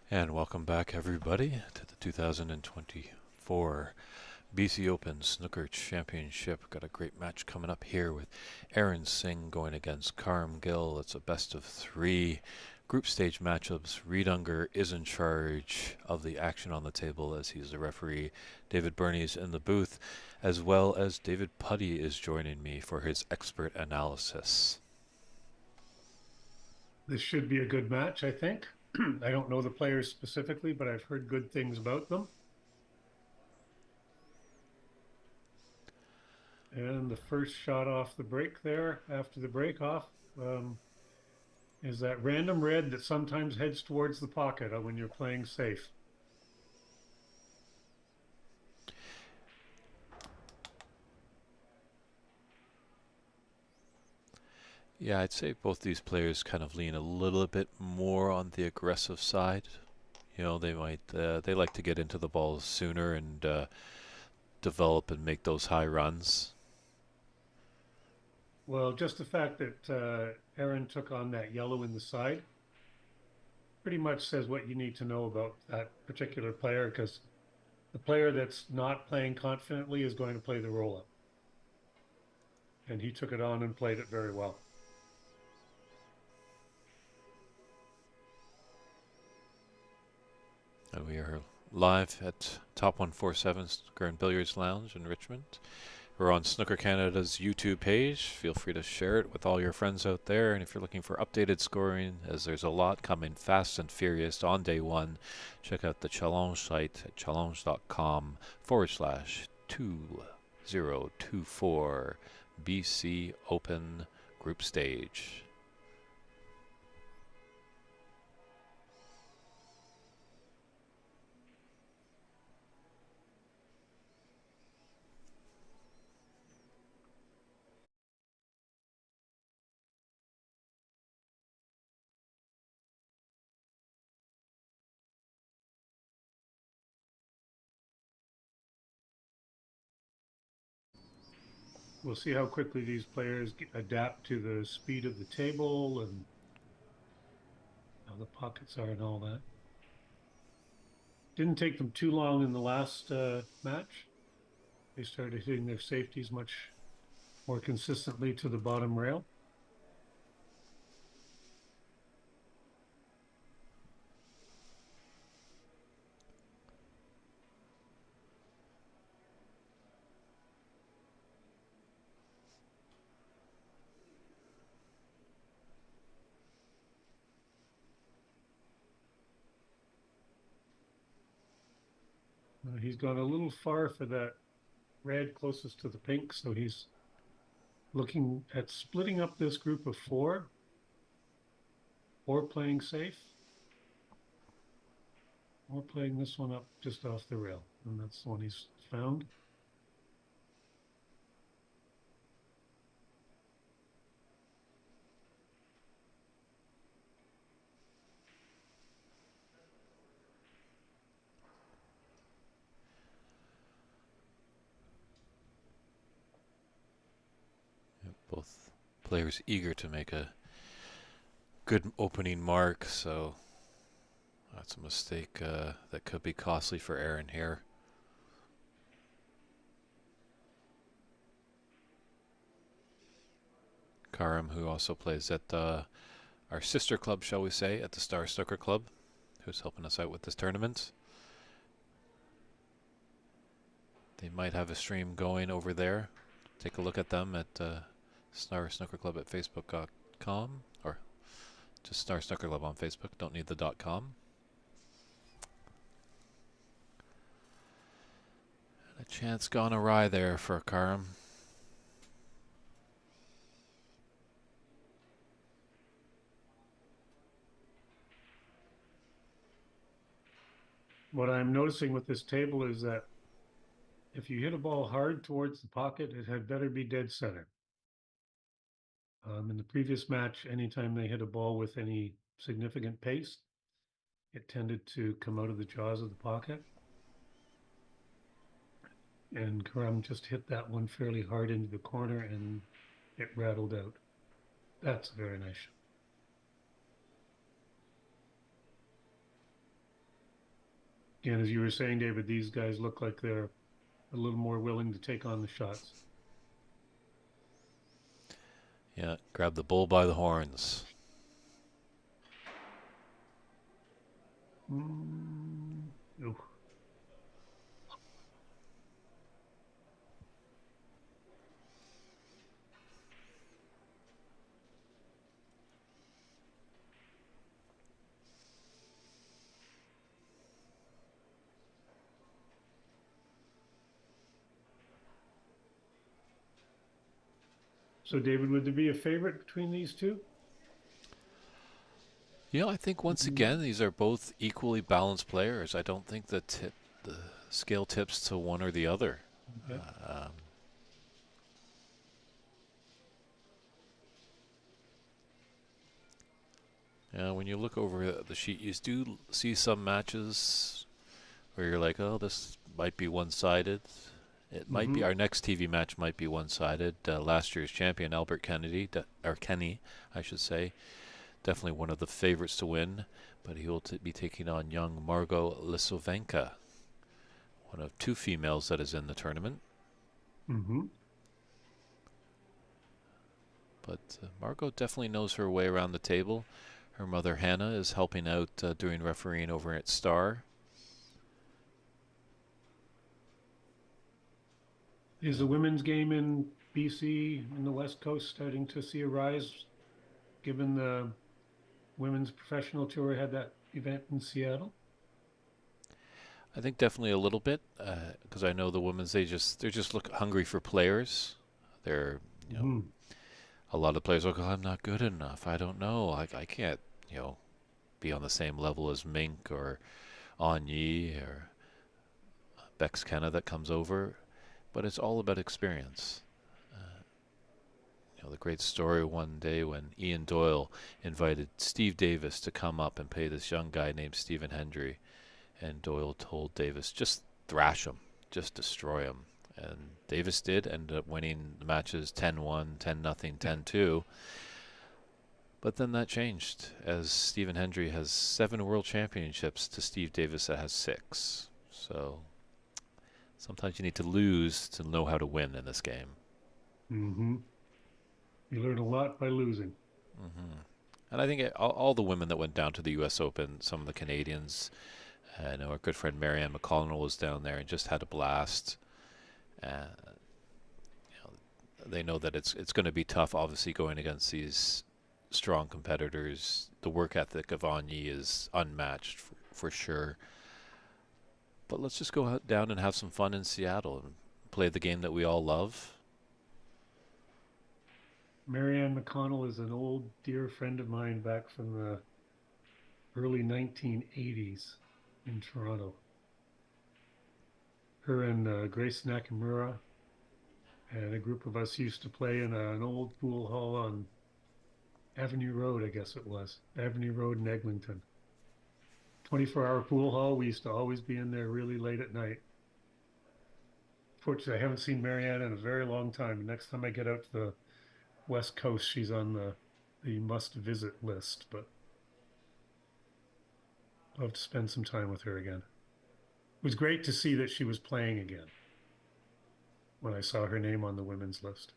And welcome back, everybody, to the 2024 BC Open Snooker Championship. Got a great match coming up here with Aaron Singh going against Karim Gill. It's a best of three group stage matchups. Reed Unger is in charge of the action on the table as he's the referee. David Burney's in the booth, as well as David Putty is joining me for his expert analysis. This should be a good match, I think. I don't know the players specifically, but I've heard good things about them. And the first shot off the break there, after the break off, is that random red that sometimes heads towards the pocket when you're playing safe. Yeah, I'd say both these players kind of lean a little bit more on the aggressive side. They like to get into the balls sooner and develop and make those high runs. Well, just the fact that Aaron took on that yellow in the side pretty much says what you need to know about that particular player, because the player that's not playing confidently is going to play the roll up. And he took it on and played it very well. And we are live at Top 147 Snooker and Billiards Lounge in Richmond. We're on Snooker Canada's YouTube page. Feel free to share it with all your friends out there. And if you're looking for updated scoring, as there's a lot coming fast and furious on day one, check out the challenge site at challenge.com/2024 BC Open Group Stage. We'll see how quickly these players adapt to the speed of the table and how the pockets are and all that. Didn't take them too long in the last match. They started hitting their safeties much more consistently to the bottom rail. He's gone a little far for that red closest to the pink, so he's looking at splitting up this group of four or playing safe or playing this one up just off the rail. And that's the one he's found. Both players eager to make a good opening mark, so that's a mistake that could be costly for Aaron here. Karim, who also plays at our sister club, shall we say, at the Star Snooker Club, who's helping us out with this tournament. They might have a stream going over there. Take a look at them at Star Snooker Club at facebook.com or just Star Snooker Club on Facebook. Don't need the .com. A chance gone awry there for Karim. What I'm noticing with this table is that if you hit a ball hard towards the pocket, it had better be dead center. In the previous match, anytime they hit a ball with any significant pace, it tended to come out of the jaws of the pocket. And Karam just hit that one fairly hard into the corner and it rattled out. That's a very nice shot. Again, as you were saying, David, these guys look like they're a little more willing to take on the shots. Yeah, grab the bull by the horns. Mm, ooh. So, David, would there be a favorite between these two? I think once Mhm. again these are both equally balanced players. I don't think the scale tips to one or the other. Okay. Um, when you look over the sheet, you do see some matches where you're like, "Oh, this might be one-sided." It might be Hmm. our next TV match might be one-sided. Last year's champion Albert Kennedy, or Kenny, I should say, definitely one of the favorites to win, but he will be taking on young Margot Lisovenka, one of two females that is in the tournament. Hmm. But Margot definitely knows her way around the table. Her mother Hannah is helping out doing refereeing over at Star. Is the And women's game in BC in the West Coast starting to see a rise, given the women's professional tour had that event in Seattle? I think definitely a little bit because I know the women's they're just look hungry for players. They're you know Hmm. a lot of players look, oh, I'm not good enough. I don't know. I can't be on the same level as Mink or Anyi or Bex Kenna that comes over. But it's all about experience. Uh, the great story one day when Ian Doyle invited Steve Davis to come up and play this young guy named Stephen Hendry, and Doyle told Davis, just thrash him, just destroy him. And Davis did, ended up winning the matches 10-1, 10-0, 10-2. But then that changed as Stephen Hendry has 7 world championships to Steve Davis that has 6. So sometimes you need to lose to know how to win in this game. Hmm. You learn a lot by losing. Hmm. And I think all the women that went down to the U.S. Open, some of the Canadians, I know our good friend Marianne McConnell was down there and just had a blast. Uh, they know that it's going to be tough, obviously, going against these strong competitors. The work ethic of Anyi is unmatched for sure. But let's just go down and have some fun in Seattle and play the game that we all love. Marianne McConnell is an old dear friend of mine back from the early 1980s in Toronto. Her and Grace Nakamura and a group of us used to play in an old pool hall on Avenue Road, I guess it was. Avenue Road in Eglinton. 24-hour pool hall. We used to always be in there really late at night. Fortunately, I haven't seen Marianne in a very long time. Next time I get out to the West Coast, she's on the must visit list, but I'll have to spend some time with her again. It was great to see that she was playing again when I saw her name on the women's list.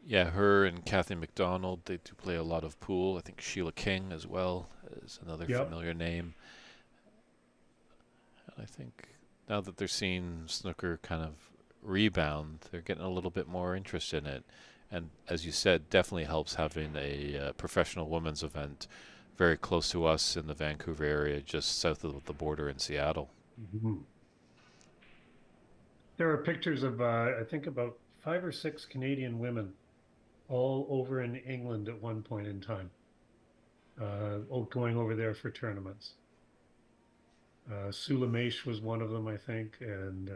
Yeah, her and Kathy McDonald, they do play a lot of pool. I think Sheila King as well is another Yep. familiar name. And I think now that they're seeing snooker kind of rebound, they're getting a little bit more interest in it. And as you said, definitely helps having a professional women's event very close to us in the Vancouver area, just south of the border in Seattle. Mhm. There are pictures of, I think, about 5 or 6 Canadian women all over in England at one point in time, going over there for tournaments. Sula Maish was one of them, I think, and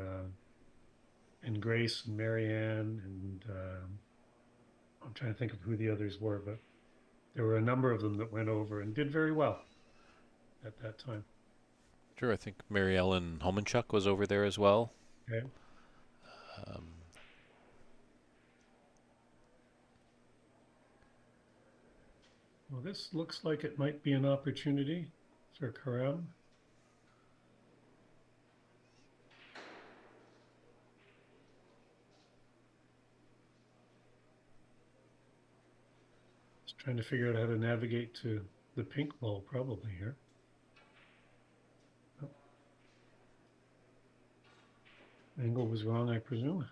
Grace and Marianne, and I'm trying to think of who the others were, but there were a number of them that went over and did very well at that time. Sure, I think Mary Ellen Homanchuk was over there as well. Okay. Um, Well, this looks like it might be an opportunity for Karam. Just trying to figure out how to navigate to the pink ball probably here. Oh, angle was wrong, I presume.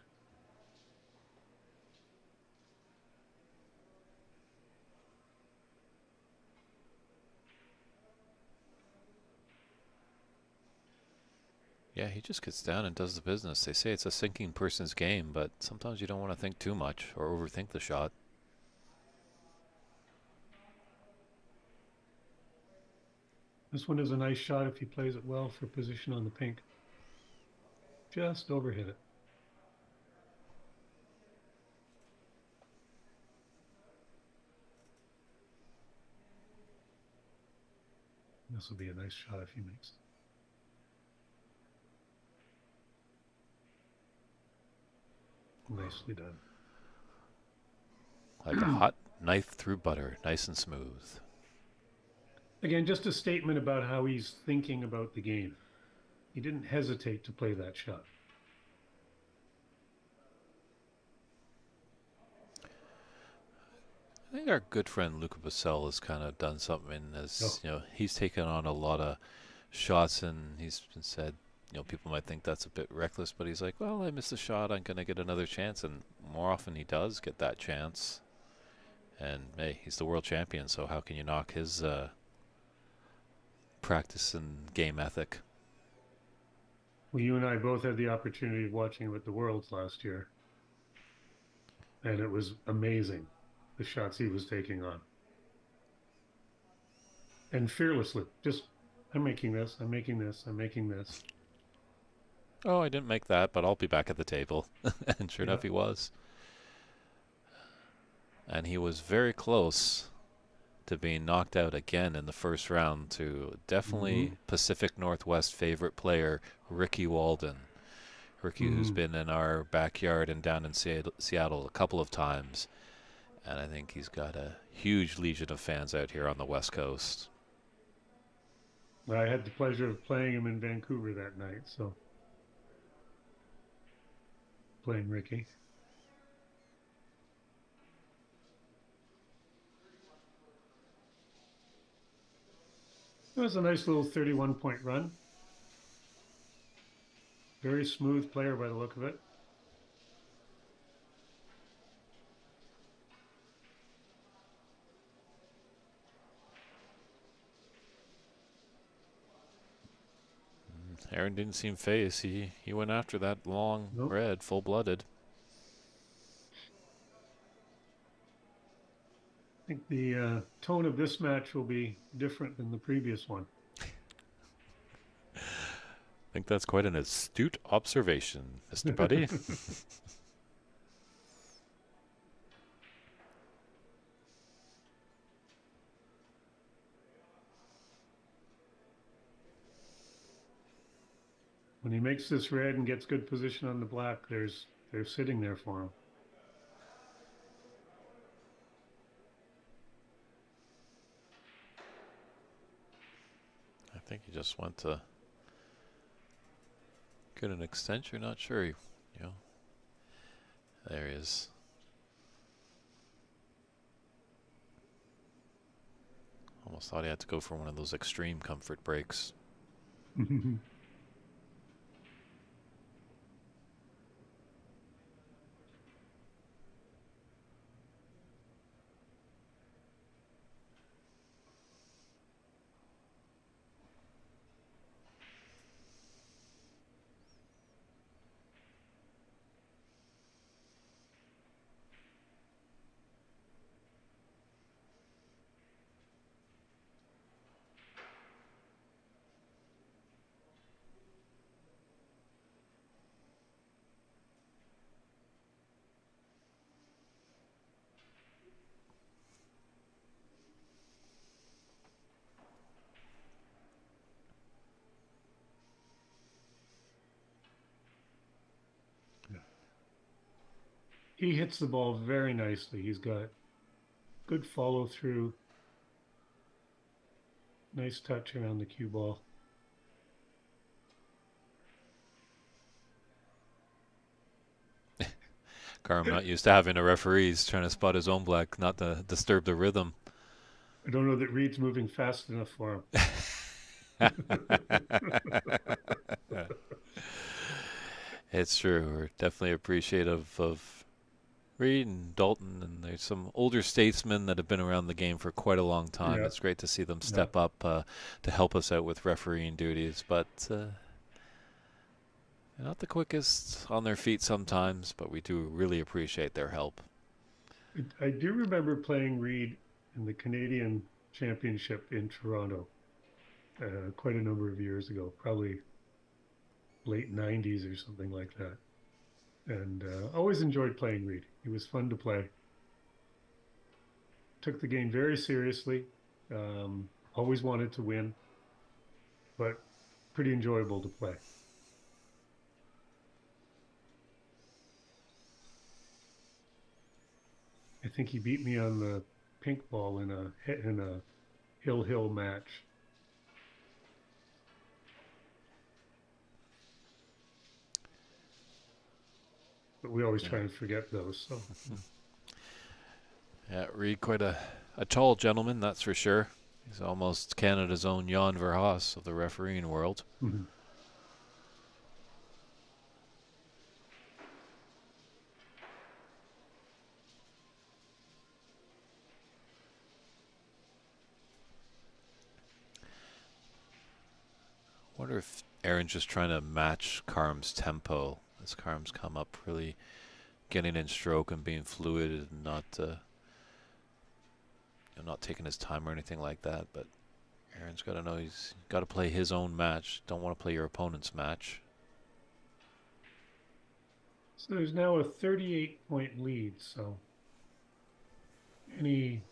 Yeah, he just gets down and does the business. They say it's a thinking person's game, but sometimes you don't want to think too much or overthink the shot. This one is a nice shot if he plays it well for position on the pink. Just overhit it. This will be a nice shot if he makes it. Nicely done. Like a hot knife through butter, nice and smooth. Again, just a statement about how he's thinking about the game. He didn't hesitate to play that shot. I think our good friend Luca Bassell has kind of done something as, Oh, you know, he's taken on a lot of shots and he's been said, you know, people might think that's a bit reckless, but he's like, well, I missed a shot, I'm going to get another chance. And more often he does get that chance. And hey, he's the world champion, so how can you knock his practice and game ethic? well, you and I both had the opportunity of watching him at the Worlds last year, and it was amazing the shots he was taking on. And fearlessly, just, I'm making this, I'm making this, I'm making this. Oh, I didn't make that, but I'll be back at the table. And sure Yeah. enough, he was. And he was very close to being knocked out again in the first round to Mm-hmm. definitely Pacific Northwest favorite player, Ricky Walden. Ricky, who's Mm-hmm. been in our backyard and down in Seattle a couple of times. And I think he's got a huge legion of fans out here on the West Coast. I had the pleasure of playing him in Vancouver that night, so playing Ricky. It was a nice little 31-point run. Very smooth player by the look of it. Aaron didn't seem phased. He went after that long Nope. red, full-blooded. I think the tone of this match will be different than the previous one. I think that's quite an astute observation, Mr. Buddy. When he makes this red and gets good position on the black, they're sitting there for him. I think he just went to get an extension. Not sure. You know, there he is. Almost thought he had to go for one of those extreme comfort breaks. He hits the ball very nicely. He's got good follow through. Nice touch around the cue ball. Karam not used to having a referee. He's trying to spot his own black, not to disturb the rhythm. I don't know that Reed's moving fast enough for him. It's true. We're definitely appreciative of Reed and Dalton, and there's some older statesmen that have been around the game for quite a long time. Yeah, It's great to see them yeah. step up to help us out with refereeing duties, but not the quickest on their feet sometimes, but we do really appreciate their help. I do remember playing Reed in the Canadian Championship in Toronto quite a number of years ago, probably late 90s or something like that. And always enjoyed playing Reed. He was fun to play. Took the game very seriously. Always wanted to win, but pretty enjoyable to play. I think he beat me on the pink ball in a hill match. But we always Yeah, try and forget those. So yeah, Reed quite a tall gentleman, that's for sure. He's almost Canada's own Jan Verhaas of the refereeing world. mhm. Wonder if Aaron's just trying to match Karm's tempo as Karm's come up, really getting in stroke and being fluid and not taking his time or anything like that. But Aaron's got to know he's got to play his own match. Don't want to play your opponent's match. So there's now a 38-point lead. So any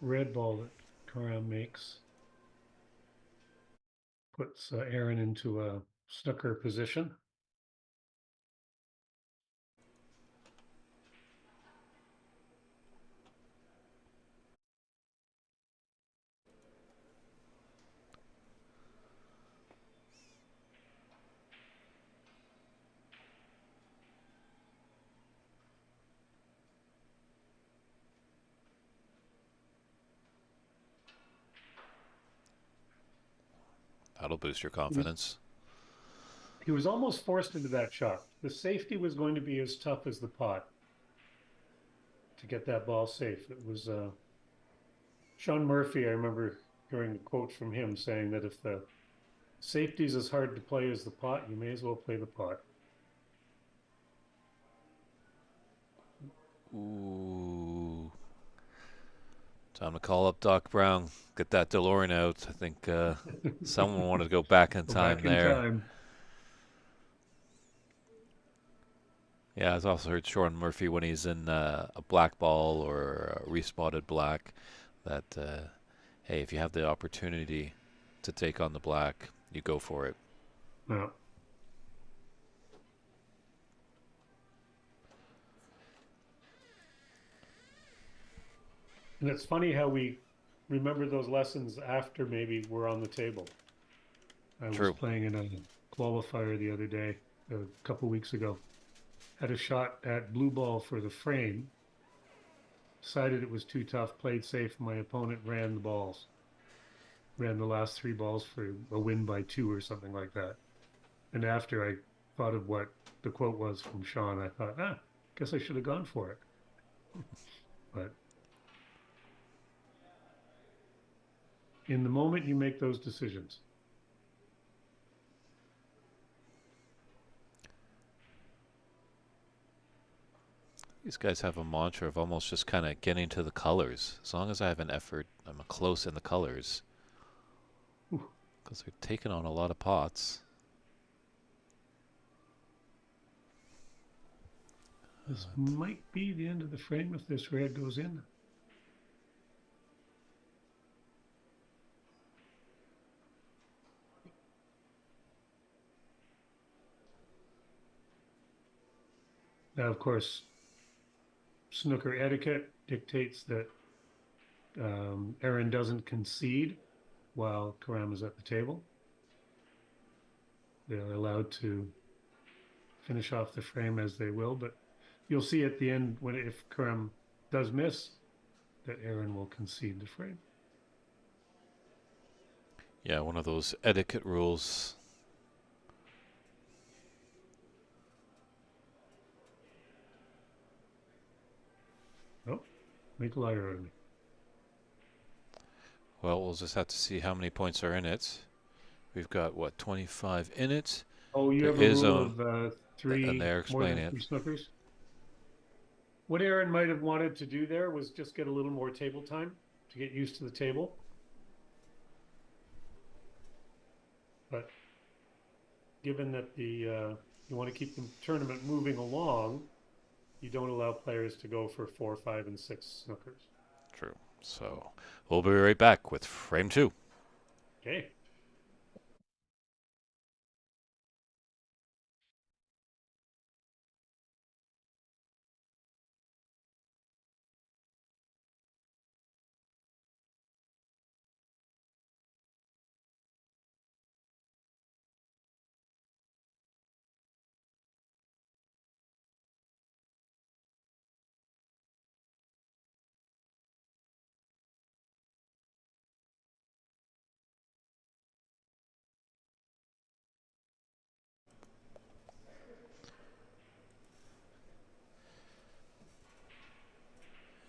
red ball that Karam makes puts Aaron into a snooker position. That'll boost your He was confidence. he was almost forced into that shot. The safety was going to be as tough as the pot to get that ball safe. It was Sean Murphy. I remember hearing a quote from him saying that if the safety is as hard to play as the pot, you may as well play the pot. Ooh. Time to call up Doc Brown. Get that DeLorean out. I think someone wanted to go back in Go time back in there. time. Yeah, I've also heard Sean Murphy when he's in a black ball or a respotted black that, hey, if you have the opportunity to take on the black, you go for it. No. And it's funny how we remember those lessons after maybe we're on the table. I was True. playing in a qualifier the other day, a couple weeks ago. Had a shot at blue ball for the frame, decided it was too tough, played safe. My opponent ran the balls, ran the last three balls for a win by two or something like that. And after I thought of what the quote was from Sean, I thought, guess I should have gone for it. But in the moment, you make those decisions. These guys have a mantra of almost just kind of getting to the colors. As long as I have an effort, I'm close in the colors because they're taking on a lot of pots. This might be the end of the frame if this red goes in. Now, of course, snooker etiquette dictates that Aaron doesn't concede. while Karam is at the table. They're allowed to finish off the frame as they will, but you'll see at the end when if Karam does miss, that Aaron will concede the frame. Yeah, one of those etiquette rules. Oh, make a liar out of me. Well, we'll just have to see how many points are in it. We've got, what, 25 in it? Oh, you There have a is rule a, of and three, they're more than explaining it. three snookers. What Aaron might have wanted to do there was just get a little more table time to get used to the table. But given that you want to keep the tournament moving along, you don't allow players to go for 4, 5, and 6 snookers. True. So we'll be right back with frame two. Okay.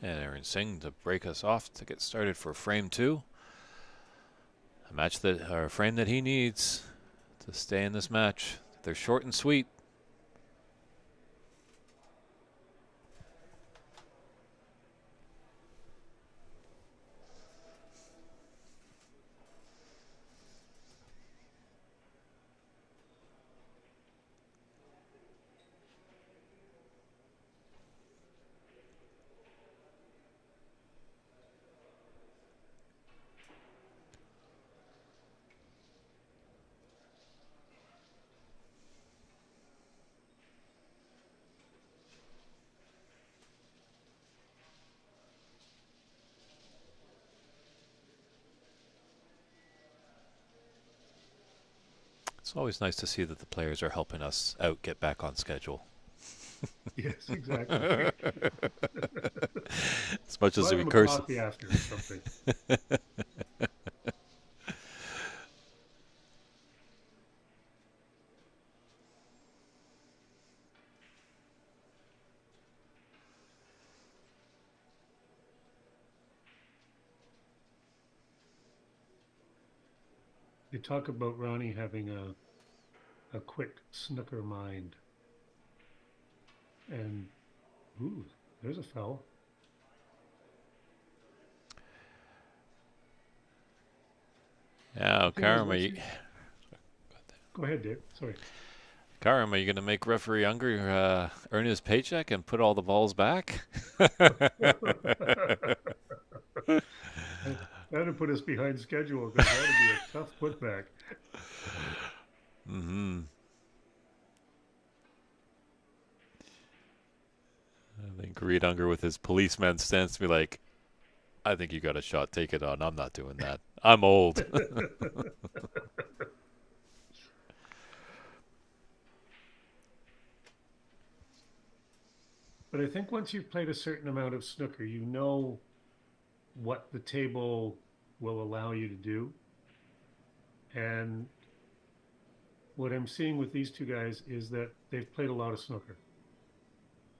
And Aaron Singh to break us off to get started for frame two. A match that, or a frame that he needs to stay in this match. They're short and sweet. It's always nice to see that the players are helping us out get back on schedule. Yes, exactly. As much as Buy we them a curse. coffee after or something. They talk about Ronnie having a quick snooker mind. And, ooh, there's a foul. Yeah, The thing is, Karam, once you go ahead, Dave. Sorry. Are you going to make referee Unger earn his paycheck and put all the balls back? That'd put us behind schedule because that'd be a tough putback. Mm-hmm. I think Reed Unger with his policeman stance to be like, I think you got a shot. Take it on. I'm not doing that. I'm old. But I think once you've played a certain amount of snooker, you know what the table will allow you to do. And what I'm seeing with these two guys is that they've played a lot of snooker.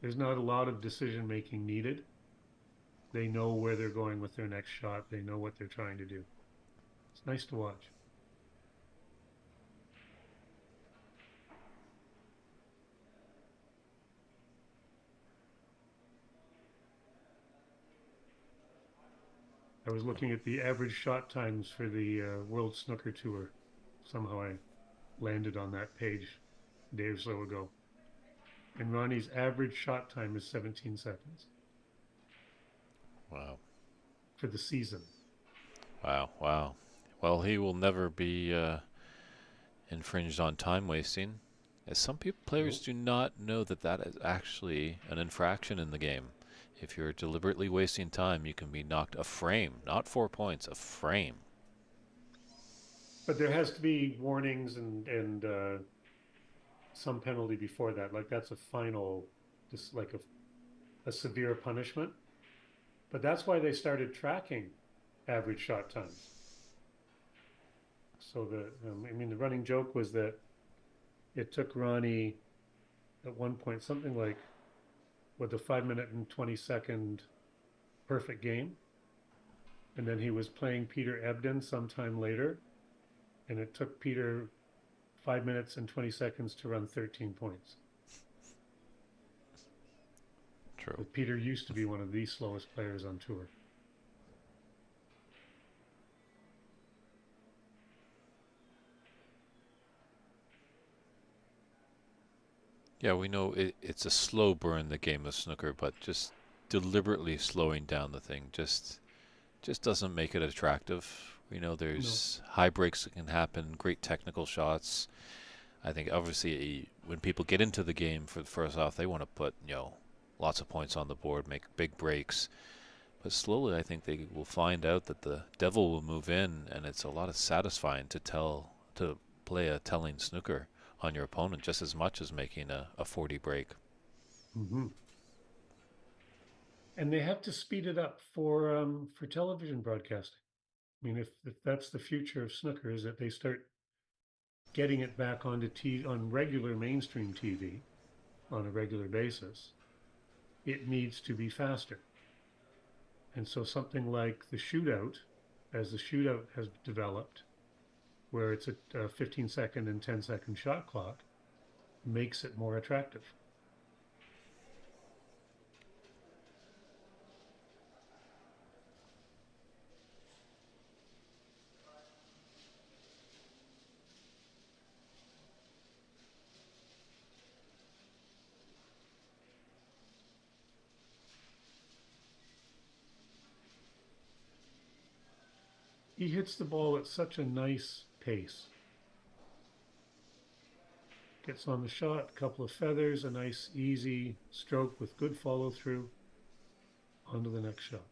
There's not a lot of decision making needed. They know where they're going with their next shot. They know what they're trying to do. It's nice to watch. I was looking at the average shot times for the World Snooker Tour. Somehow I landed on that page a day or so ago. And Ronnie's average shot time is 17 seconds Wow. for the season. Wow. Wow. Well, he will never be infringed on time wasting. As some players Nope. do not know that that is actually an infraction in the game. If you're deliberately wasting time, you can be knocked a frame, not 4 points, a frame. But there has to be warnings and some penalty before that. Like that's a final, just like a severe punishment. But that's why they started tracking average shot times. So I mean, the running joke was that it took Ronnie at one point something like with a 5 minute and 20 second perfect game, and then he was playing Peter Ebden sometime later, and it took Peter 5 minutes and 20 seconds to run 13 points. True. But Peter used to be one of the slowest players on tour. Yeah, we know it's a slow burn, the game of snooker, but just deliberately slowing down the thing just doesn't make it attractive. We know No, there's high breaks that can happen, great technical shots. I think obviously when people get into the game for the first off, they want to put, lots of points on the board, make big breaks. But slowly, I think they will find out that the devil will move in, and it's a lot of satisfying to play a telling snooker on your opponent just as much as making a 40 break. mm-hmm. And they have to speed it up for television broadcasting. I mean, if that's the future of snooker, is that they start getting it back onto on regular mainstream TV on a regular basis, it needs to be faster. And so something like the shootout, as the shootout has developed, where it's a 15-second and 10-second shot clock, makes it more attractive. He hits the ball at such a nice pace. Gets on the shot, a couple of feathers, a nice easy stroke with good follow through, onto the next shot.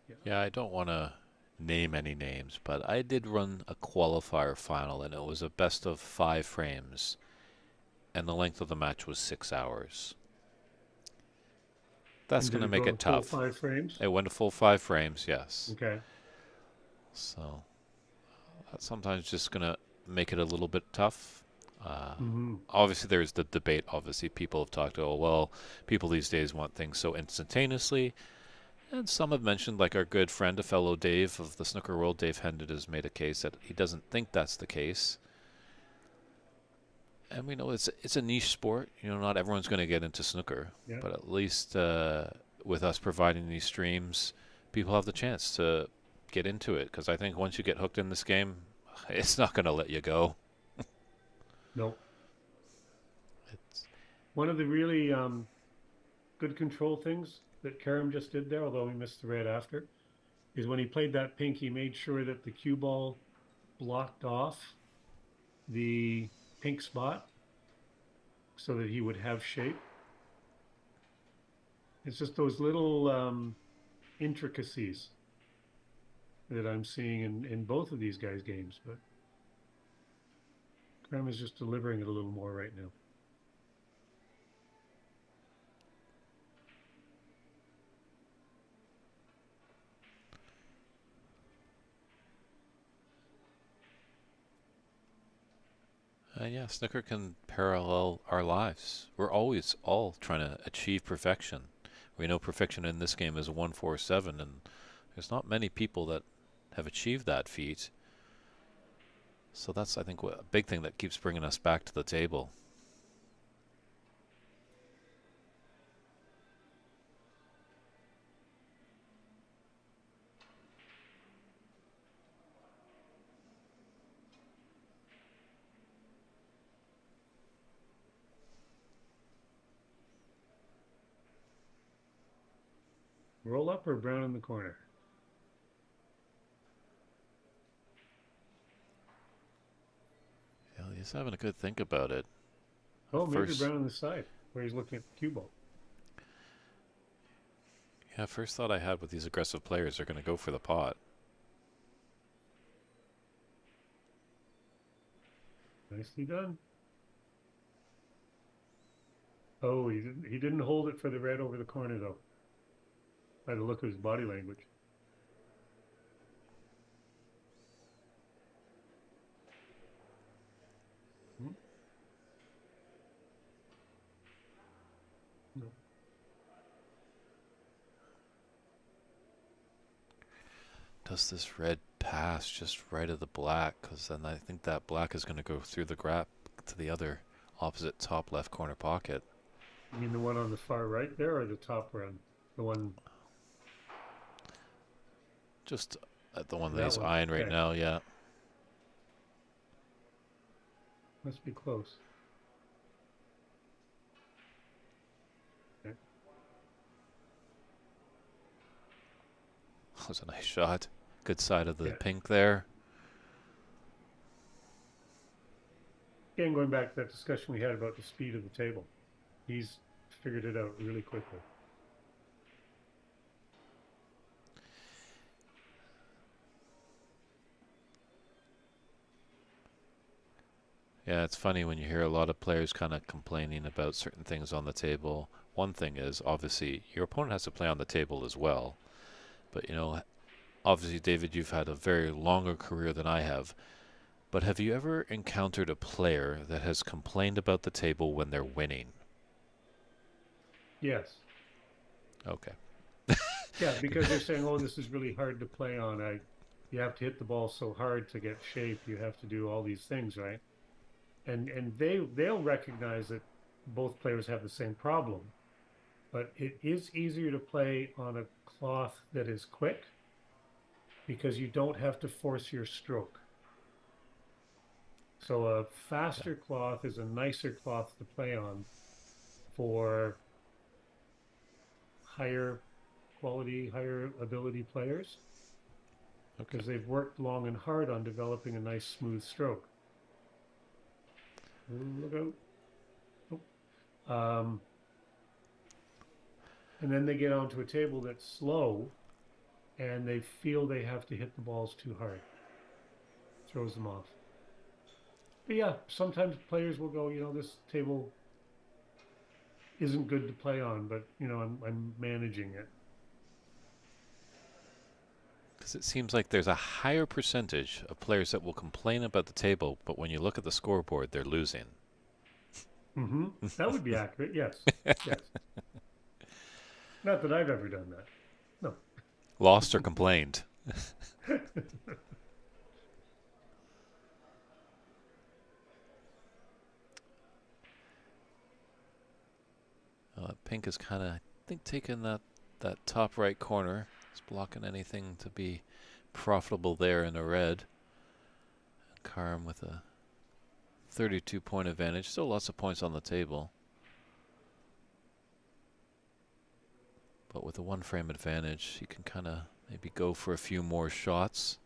Yeah. Yeah, I don't want to name any names, but I did run a qualifier final, and it was a best of 5 frames, and the length of the match was 6 hours. That's And going did to it make go it the full tough. 5 frames? It went a full 5 frames, yes. Okay. So that's sometimes just going to make it a little bit tough. Uh, Mm-hmm. Obviously, there's the debate. Obviously, people have talked, oh, well, people these days want things so instantaneously. And some have mentioned, like our good friend, a fellow Dave of the snooker world, Dave Hendon, has made a case that he doesn't think that's the case. And we know it's a niche sport. Not everyone's going to get into snooker, Yeah. but at least with us providing these streams, people have the chance to get into it. Because I think once you get hooked in this game, it's not going to let you go. Nope. It's, One of the really good control things that Karam just did there, although he missed the red after, is when he played that pink, he made sure that the cue ball blocked off the pink spot so that he would have shape. It's just those little intricacies that I'm seeing in both of these guys' games, but Graham is just delivering it a little more right now. yeah, snooker can parallel our lives. We're always all trying to achieve perfection. We know perfection in this game is 147, and there's not many people that have achieved that feat. So that's, I think, a big thing that keeps bringing us back to the table. Roll up or brown in the corner? Yeah, he's having a good think about it. Oh, maybe First, brown on the side where he's looking at the cue ball. Yeah, first thought I had with these aggressive players are going to go for the pot. Nicely done. Oh, he didn't hold it for the red over the corner though, by the look of his body language. Hmm, no. Does this red pass just right of the black? Because then I think that black is going to go through the gap to the other opposite top left corner pocket. You mean the one on the far right there, or the top one? The one, Just at the one that that he's one. eyeing right Okay, now, yeah. must be close. Okay. That was a nice shot. Good side of the Yeah. pink there. Again, going back to that discussion we had about the speed of the table, he's figured it out really quickly. Yeah, it's funny when you hear a lot of players kind of complaining about certain things on the table. One thing is, obviously, your opponent has to play on the table as well. But, obviously, David, you've had a very longer career than I have. But have you ever encountered a player that has complained about the table when they're winning? Yes. Okay. Yeah, because they're saying, "Oh, this is really hard to play on. You have to hit the ball so hard to get shape. You have to do all these things, right?" And they'll recognize that both players have the same problem, but it is easier to play on a cloth that is quick because you don't have to force your stroke. So a Okay. faster cloth is a nicer cloth to play on for higher quality, higher ability players Okay. because they've worked long and hard on developing a nice smooth stroke. Look out. Oh. And then they get onto a table that's slow and they feel they have to hit the balls too hard. Throws them off. But yeah, sometimes players will go, this table isn't good to play on, but I'm managing it. Because it seems like there's a higher percentage of players that will complain about the table, but when you look at the scoreboard, they're losing. That would be accurate. Yes. Yes. Not that I've ever done that. No. Lost or complained. Pink is kind of, I think, taking that top right corner. It's blocking anything to be profitable there in the red. Karm with a 32-point advantage. Still lots of points on the table. But with a one frame advantage, he can kind of maybe go for a few more shots.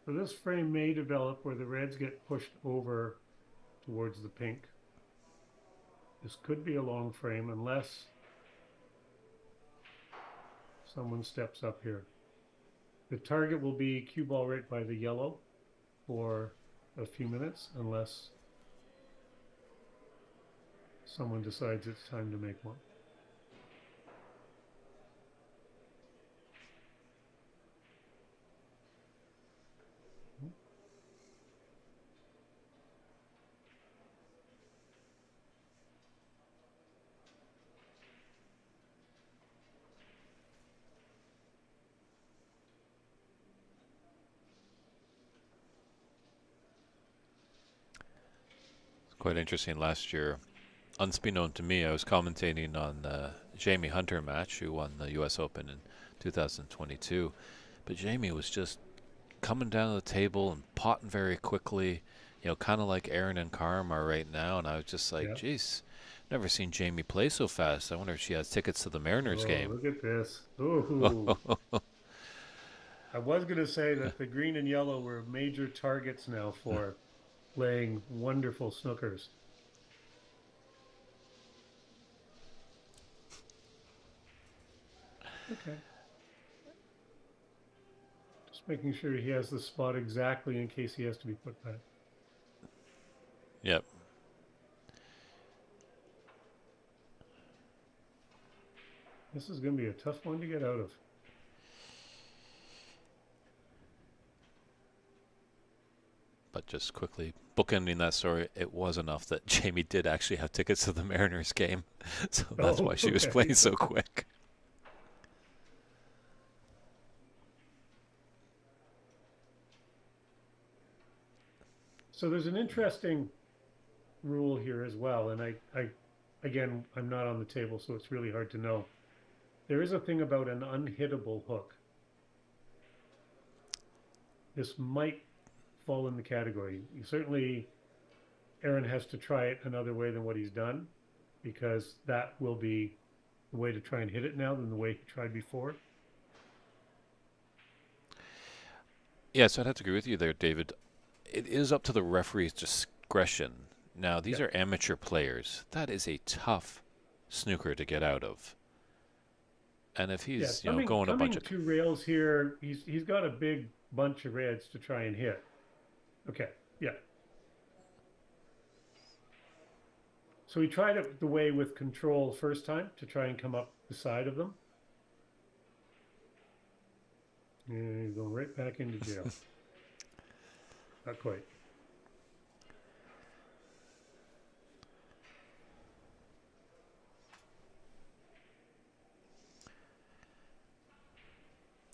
So this frame may develop where the reds get pushed over towards the pink. This could be a long frame unless someone steps up here. The target will be cue ball right by the yellow for a few minutes unless someone decides it's time to make one. It's quite interesting last year. Unbeknown to me, I was commentating on the Jamie Hunter match, who won the U.S. Open in 2022. But Jamie was just coming down to the table and potting very quickly. kind of like Aaron and Carm are right now. And I was just like, Yeah. geez, never seen Jamie play so fast. I wonder if she has tickets to the Mariners Oh, game. look at this. Ooh. I was going to say that the green and yellow were major targets now for playing wonderful snookers. Okay. Just making sure he has the spot exactly in case he has to be put back. Yep. This is going to be a tough one to get out of. But just quickly bookending that story, it was enough that Jamie did actually have tickets to the Mariners game. So that's Oh, why she was okay. playing so quick. So there's an interesting rule here as well. And again, I'm not on the table, so it's really hard to know. There is a thing about an unhittable hook. This might fall in the category. Certainly, Aaron has to try it another way than what he's done because that will be the way to try and hit it now than the way he tried before. Yes, I'd have to agree with you there, David. It is up to the referee's discretion. Now, these Yeah. are amateur players. That is a tough snooker to get out of. And if Yeah, he's, coming going a bunch coming of to rails here, he's got a big bunch of reds to try and hit. Okay. Yeah. So he tried it the way with control first time to try and come up the side of them. And he's going right back into jail. Not quite.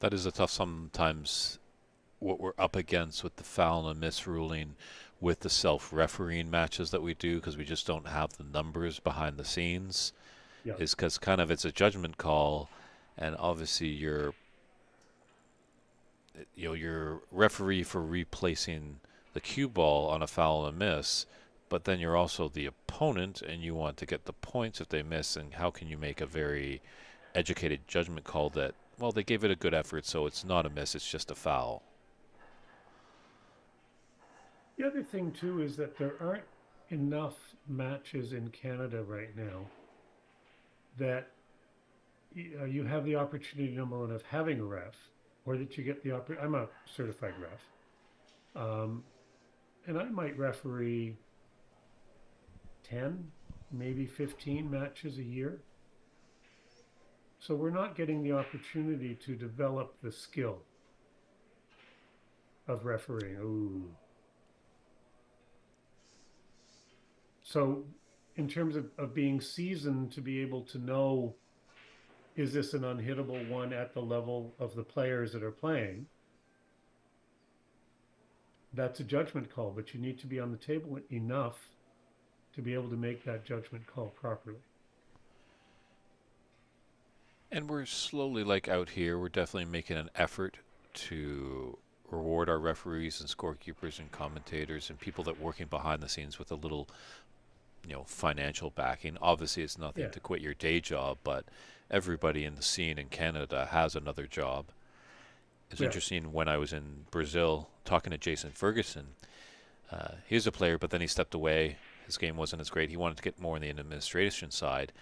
that is a tough sometimes what we're up against with the foul and miss ruling with the self-refereeing matches that we do because we just don't have the numbers behind the scenes Yeah. is because kind of it's a judgment call and obviously you're referee for replacing the cue ball on a foul and miss, but then you're also the opponent and you want to get the points if they miss. And how can you make a very educated judgment call that, well, they gave it a good effort, so it's not a miss, it's just a foul? The other thing too is that there aren't enough matches in Canada right now that you have the opportunity, number one, of having a ref, or that you get the opportunity. I'm a certified ref, um, and I might referee 10, maybe 15 matches a year. So we're not getting the opportunity to develop the skill of refereeing. Ooh. So in terms of being seasoned to be able to know, is this an unhittable one at the level of the players that are playing? That's a judgment call, but you need to be on the table enough to be able to make that judgment call properly. And we're slowly, like out here, we're definitely making an effort to reward our referees and scorekeepers and commentators and people that working behind the scenes with a little, financial backing. Obviously, it's nothing Yeah. to quit your day job, but everybody in the scene in Canada has another job. It's Yeah. interesting when I was in Brazil talking to Jason Ferguson. He was a player, but then he stepped away. His game wasn't as great. He wanted to get more on the administration side.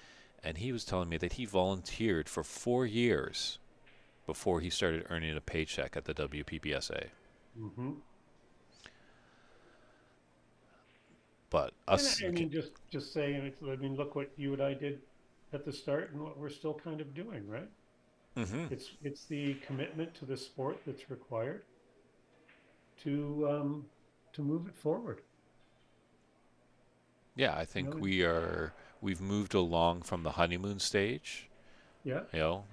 And he was telling me that he volunteered for 4 years before he started earning a paycheck at the WPBSA. Mm-hmm. But And us, I mean, just saying, I mean, look what you and I did at the start, and what we're still kind of doing, right? mm-hmm. It's the commitment to the sport that's required to move it forward. Yeah, I You think know, we've moved along from the honeymoon stage. yeah,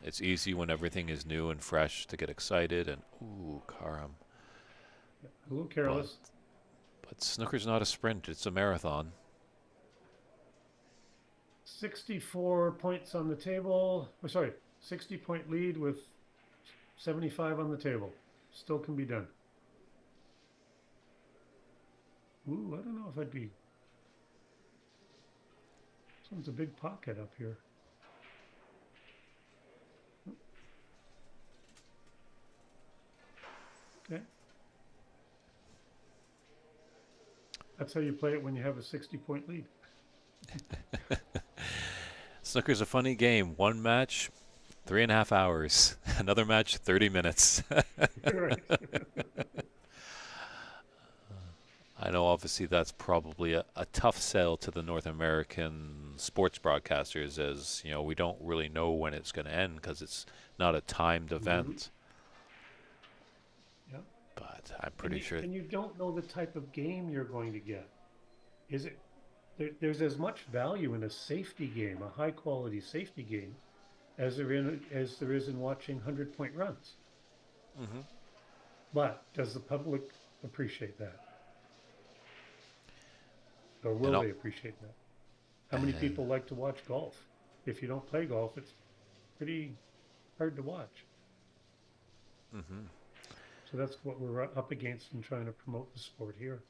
It's easy when everything is new and fresh to get excited and ooh, Karam. a little But careless. snooker's not a sprint; it's a marathon. 64 points on the table. Oh, sorry, 60-point lead with 75 on the table. Still can be done. Ooh, I don't know if I'd be. This one's a big pocket up here. Okay. That's how you play it when you have a 60-point lead. Snooker's a funny game. One match, 3.5 hours. Another match, 30 minutes. Right. I know obviously that's probably a tough sell to the North American sports broadcasters, as you know, we don't really know when it's going to end because it's not a timed Mhm. event. Yeah. But I'm And pretty you sure. and you don't know the type of game you're going to get. Is it there's as much value in a safety game, a high quality safety game, as there is in watching 100-point runs. Hmm. But does the public appreciate that? Or And, will they appreciate that? How many and people like to watch golf? If you don't play golf, it's pretty hard to watch. hmm. So that's what we're up against in trying to promote the sport here.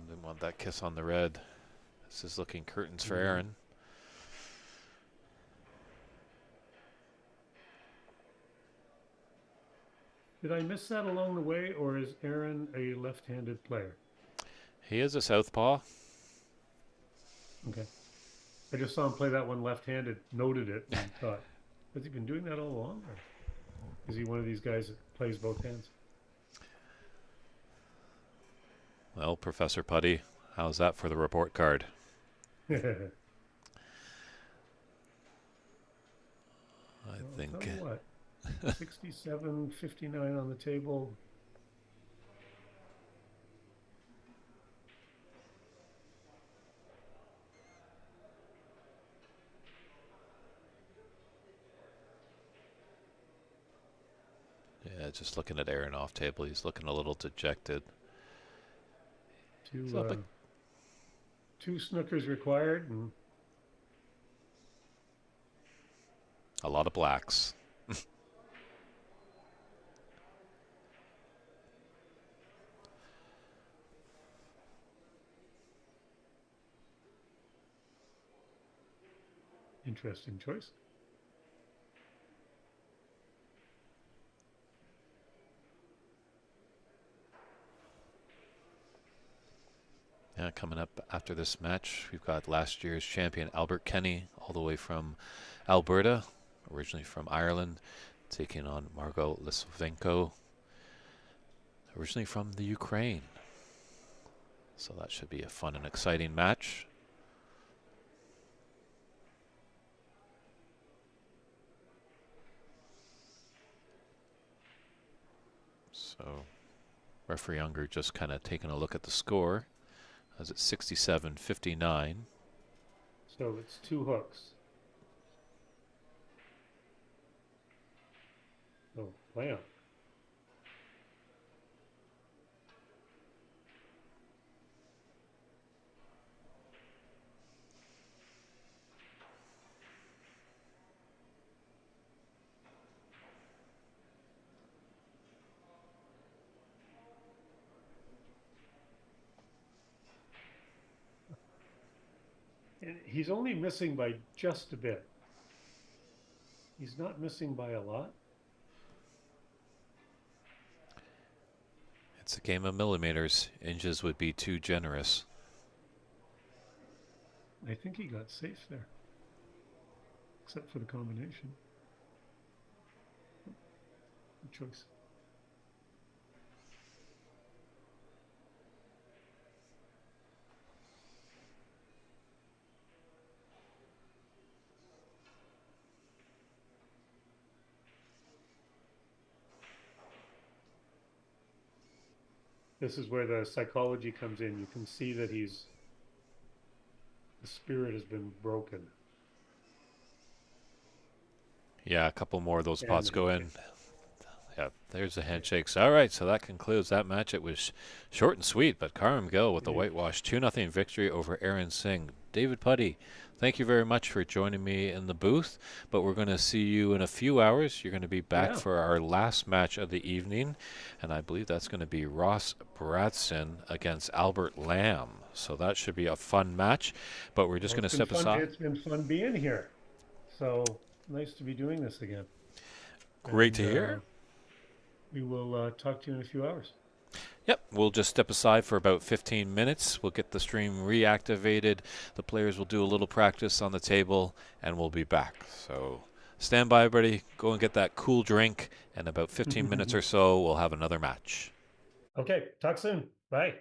Didn't want that kiss on the red. This is looking curtains for Mhm. Aaron. Did I miss that along the way, or is Aaron a left-handed player? He is a southpaw. Okay. I just saw him play that one left-handed, noted it, and thought, has he been doing that all along, or is he one of these guys that plays both hands? Well, Professor Putty, how's that for the report card? Well, I I'll tell think. you what, 67-59 on the table. Yeah, just looking at Aaron off table, he's looking a little dejected. He's Two up two snookers required, and a lot of blacks. interesting choice. Yeah, coming up after this match, we've got last year's champion Albert Kenny, all the way from Alberta, originally from Ireland, taking on Margot Lisovenko, originally from the Ukraine. So that should be a fun and exciting match. So referee Younger just kind of taking a look at the score as it's 67-59. So it's two hooks. Oh, wow. And he's only missing by just a bit. He's not missing by a lot. It's a game of millimeters. Inches would be too generous. I think he got safe there, except for the combination. Good choice. This is where the psychology comes in. You can see that the spirit has been broken. Yeah, a couple more of those And pots go in. Yeah, there's the handshakes. All right, so that concludes that match. It was short and sweet, but Karam Gill with the whitewash 2-0 victory over Aaron Singh. David Putty, thank you very much for joining me in the booth, but we're going to see you in a few hours. You're going to be back Yeah. for our last match of the evening, and I believe that's going to be Ross Bradson against Albert Lamb. So that should be a fun match, but we're just Well, going it's to been step fun. aside. It's been fun being here. So nice to be doing this again. Great And to hear. we will talk to you in a few hours. Yep, we'll just step aside for about 15 minutes. We'll get the stream reactivated. The players will do a little practice on the table, and we'll be back. So stand by, everybody. Go and get that cool drink, and about 15 minutes or so, we'll have another match. Okay. Talk soon. Bye.